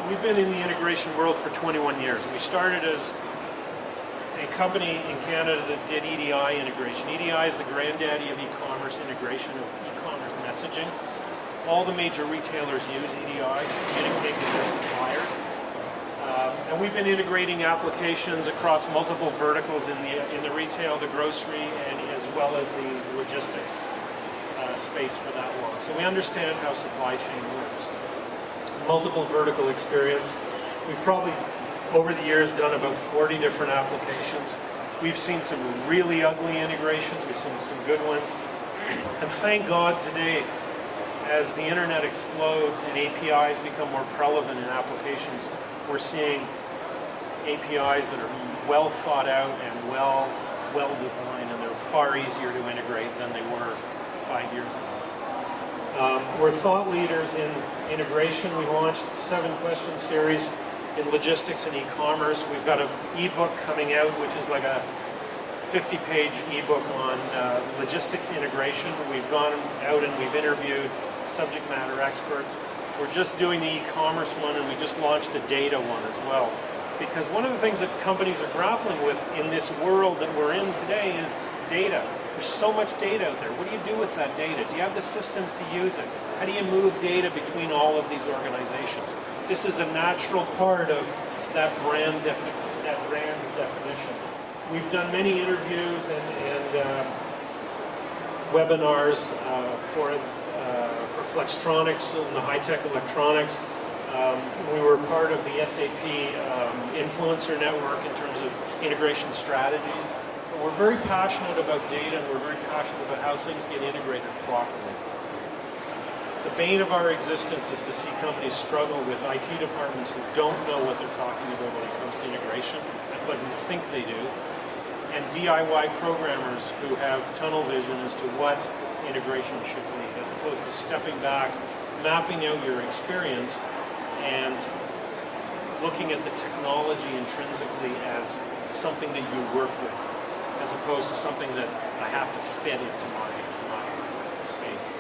We've been in the integration world for 21 years. We started as a company in Canada that did EDI integration. EDI is the granddaddy of e-commerce integration, of e-commerce messaging. All the major retailers use EDI to communicate with their suppliers. And we've been integrating applications across multiple verticals in the retail, the grocery, and as well as the logistics space for that long. So we understand how supply chain works. Multiple vertical experience. We've probably, over the years, done about 40 different applications. We've seen some really ugly integrations. We've seen some good ones. And thank God today, as the internet explodes and APIs become more prevalent in applications, we're seeing APIs that are well thought out and well designed, and they're far easier to integrate than they were 5 years ago. We're thought leaders in integration. We launched a 7-question series in logistics and e-commerce. We've got an ebook coming out, which is like a 50-page ebook on logistics integration. We've gone out and we've interviewed subject matter experts. We're just doing the e-commerce one, and we just launched a data one as well. Because one of the things that companies are grappling with in this world that we're in today is data. There's so much data out there. What do you do with that data? Do you have the systems to use it? How do you move data between all of these organizations? This is a natural part of that brand definition. We've done many interviews and webinars for Flextronics and the high-tech electronics. We were part of the SAP influencer network in terms of integration strategies. We're very passionate about data, and we're very passionate about how things get integrated properly. The bane of our existence is to see companies struggle with IT departments who don't know what they're talking about when it comes to integration, but who think they do, and DIY programmers who have tunnel vision as to what integration should be, as opposed to stepping back, mapping out your experience, and looking at the technology intrinsically as something that you work with, as opposed to something that I have to fit into my space.